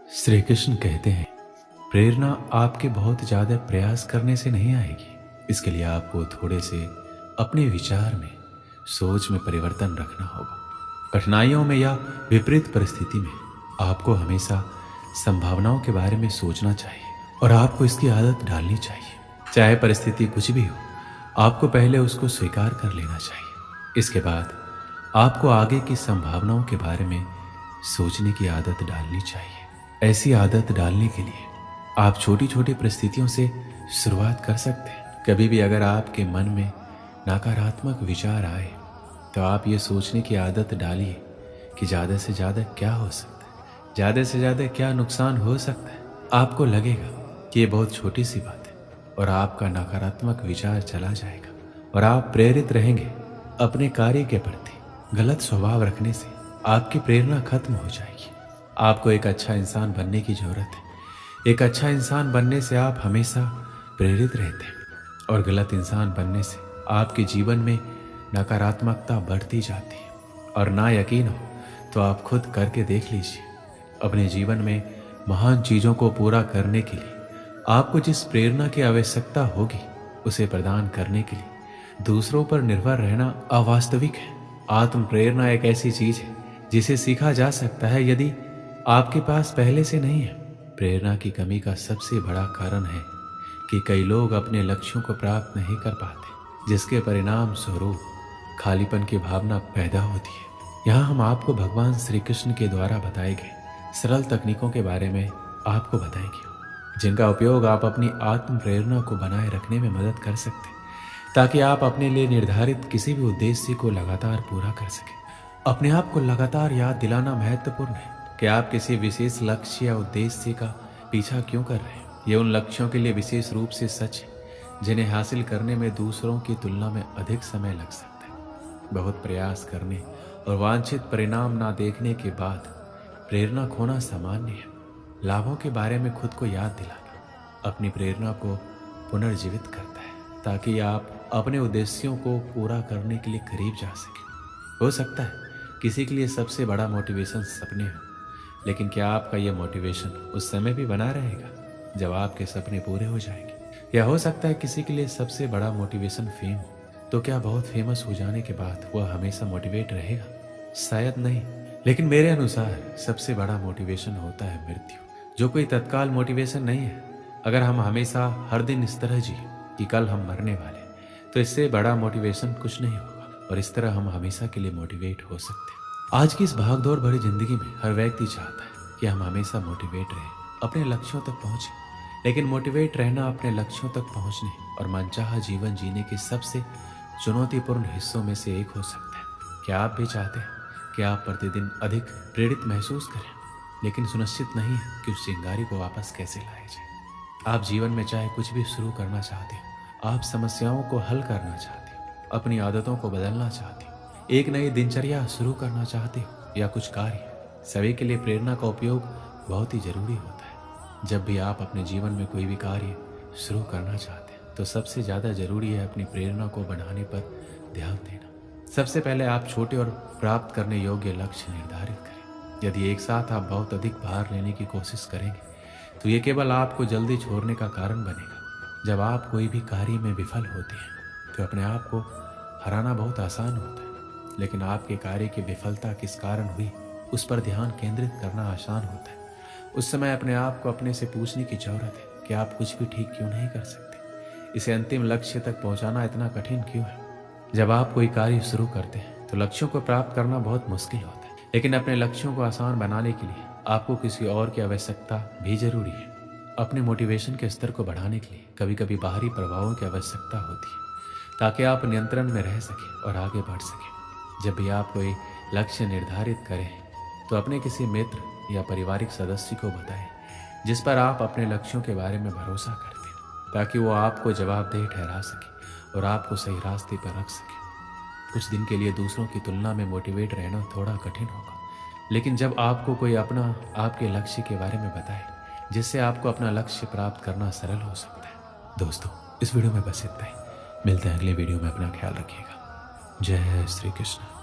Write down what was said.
श्री कृष्ण कहते हैं, प्रेरणा आपके बहुत ज़्यादा प्रयास करने से नहीं आएगी। इसके लिए आपको थोड़े से अपने विचार में, सोच में परिवर्तन रखना होगा। कठिनाइयों में या विपरीत परिस्थिति में आपको हमेशा संभावनाओं के बारे में सोचना चाहिए और आपको इसकी आदत डालनी चाहिए। चाहे परिस्थिति कुछ भी हो, आपको पहले उसको स्वीकार कर लेना चाहिए। इसके बाद आपको आगे की संभावनाओं के बारे में सोचने की आदत डालनी चाहिए। ऐसी आदत डालने के लिए आप छोटी छोटी परिस्थितियों से शुरुआत कर सकते हैं। कभी भी अगर आपके मन में नकारात्मक विचार आए तो आप ये सोचने की आदत डालिए कि ज़्यादा से ज़्यादा क्या हो सकता है, ज़्यादा से ज़्यादा क्या नुकसान हो सकता है। आपको लगेगा कि ये बहुत छोटी सी बात है और आपका नकारात्मक विचार चला जाएगा और आप प्रेरित रहेंगे अपने कार्य के प्रति। गलत स्वभाव रखने से आपकी प्रेरणा खत्म हो जाएगी। आपको एक अच्छा इंसान बनने की जरूरत है। एक अच्छा इंसान बनने से आप हमेशा प्रेरित रहते हैं और गलत इंसान बनने से आपके जीवन में नकारात्मकता बढ़ती जाती है। और ना यकीन हो तो आप खुद करके देख लीजिए। अपने जीवन में महान चीज़ों को पूरा करने के लिए आपको जिस प्रेरणा की आवश्यकता होगी उसे प्रदान करने के लिए दूसरों पर निर्भर रहना अवास्तविक है। आत्म प्रेरणा एक ऐसी चीज है जिसे सीखा जा सकता है यदि आपके पास पहले से नहीं है। प्रेरणा की कमी का सबसे बड़ा कारण है कि कई लोग अपने लक्ष्यों को प्राप्त नहीं कर पाते, जिसके परिणाम स्वरूप खालीपन की भावना पैदा होती है। यहाँ हम आपको भगवान श्री कृष्ण के द्वारा बताए गए सरल तकनीकों के बारे में आपको बताएंगे, जिनका उपयोग आप अपनी आत्म प्रेरणा को बनाए रखने में मदद कर सकते हैं, ताकि आप अपने लिए निर्धारित किसी भी उद्देश्य को लगातार पूरा कर सकें। अपने आप को लगातार याद दिलाना महत्वपूर्ण है कि आप किसी विशेष लक्ष्य या उद्देश्य का पीछा क्यों कर रहे हैं। ये उन लक्ष्यों के लिए विशेष रूप से सच है जिन्हें हासिल करने में दूसरों की तुलना में अधिक समय लग सकता है। बहुत प्रयास करने और वांछित परिणाम ना देखने के बाद प्रेरणा खोना सामान्य है। लाभों के बारे में खुद को याद दिलाना अपनी प्रेरणा को पुनर्जीवित करता है, ताकि आप अपने उद्देश्यों को पूरा करने के लिए करीब जा सकें। हो सकता है किसी के लिए सबसे बड़ा मोटिवेशन सपने हो, लेकिन क्या आपका यह मोटिवेशन उस समय भी बना रहेगा जब आपके सपने पूरे हो जाएंगे? या हो सकता है किसी के लिए सबसे बड़ा मोटिवेशन फेम हो, तो क्या बहुत फेमस हो जाने के बाद वह हमेशा मोटिवेट रहेगा? शायद नहीं। लेकिन मेरे अनुसार सबसे बड़ा मोटिवेशन होता है मृत्यु, जो कोई तत्काल मोटिवेशन नहीं है। अगर हम हमेशा हर दिन इस तरह जिए कि कल हम मरने वाले, तो इससे बड़ा मोटिवेशन कुछ नहीं होगा और इस तरह हम हमेशा के लिए मोटिवेट हो सकते हैं। आज की इस भागदौड़ भरी जिंदगी में हर व्यक्ति चाहता है कि हम हमेशा मोटिवेट रहें, अपने लक्ष्यों तक पहुंचे। लेकिन मोटिवेट रहना अपने लक्ष्यों तक पहुंचने और मनचाहा जीवन जीने के सबसे चुनौतीपूर्ण हिस्सों में से एक हो सकता है। क्या आप भी चाहते हैं कि आप प्रतिदिन अधिक प्रेरित महसूस करें, लेकिन सुनिश्चित नहीं है कि उस चिंगारी को वापस कैसे लाया जाए। आप जीवन में चाहे कुछ भी शुरू करना चाहते हो, आप समस्याओं को हल करना चाहते हो, अपनी आदतों को बदलना चाहते हो, एक नई दिनचर्या शुरू करना चाहते हो या कुछ कार्य, सभी के लिए प्रेरणा का उपयोग बहुत ही जरूरी होता है। जब भी आप अपने जीवन में कोई भी कार्य शुरू करना चाहते हैं तो सबसे ज़्यादा जरूरी है अपनी प्रेरणा को बढ़ाने पर ध्यान देना। सबसे पहले आप छोटे और प्राप्त करने योग्य लक्ष्य निर्धारित करें। यदि एक साथ आप बहुत अधिक भार लेने की कोशिश करेंगे तो ये केवल आपको जल्दी छोड़ने का कारण बनेगा। जब आप कोई भी कार्य में विफल होते हैं तो अपने आप को हराना बहुत आसान होता है, लेकिन आपके कार्य की विफलता किस कारण हुई उस पर ध्यान केंद्रित करना आसान होता है। उस समय अपने आप को अपने से पूछने की जरूरत है कि आप कुछ भी ठीक क्यों नहीं कर सकते। इसे अंतिम लक्ष्य तक पहुंचाना इतना कठिन क्यों है? जब आप कोई कार्य शुरू करते हैं तो लक्ष्यों को प्राप्त करना बहुत मुश्किल होता है, लेकिन अपने लक्ष्यों को आसान बनाने के लिए आपको किसी और की आवश्यकता भी जरूरी है। अपने मोटिवेशन के स्तर को बढ़ाने के लिए कभी कभी बाहरी प्रभावों की आवश्यकता होती है, ताकि आप नियंत्रण में रह सकें और आगे बढ़ सकें। जब भी आप कोई लक्ष्य निर्धारित करें तो अपने किसी मित्र या पारिवारिक सदस्य को बताएं जिस पर आप अपने लक्ष्यों के बारे में भरोसा करते हैं, ताकि वो आपको जवाबदेह ठहरा सके और आपको सही रास्ते पर रख सके। कुछ दिन के लिए दूसरों की तुलना में मोटिवेट रहना थोड़ा कठिन होगा, लेकिन जब आपको कोई अपना आपके लक्ष्य के बारे में बताए जिससे आपको अपना लक्ष्य प्राप्त करना सरल हो सकता है। दोस्तों, इस वीडियो में बस इतना ही। मिलते हैं अगले वीडियो में। अपना ख्याल रखिएगा। जय श्री कृष्ण।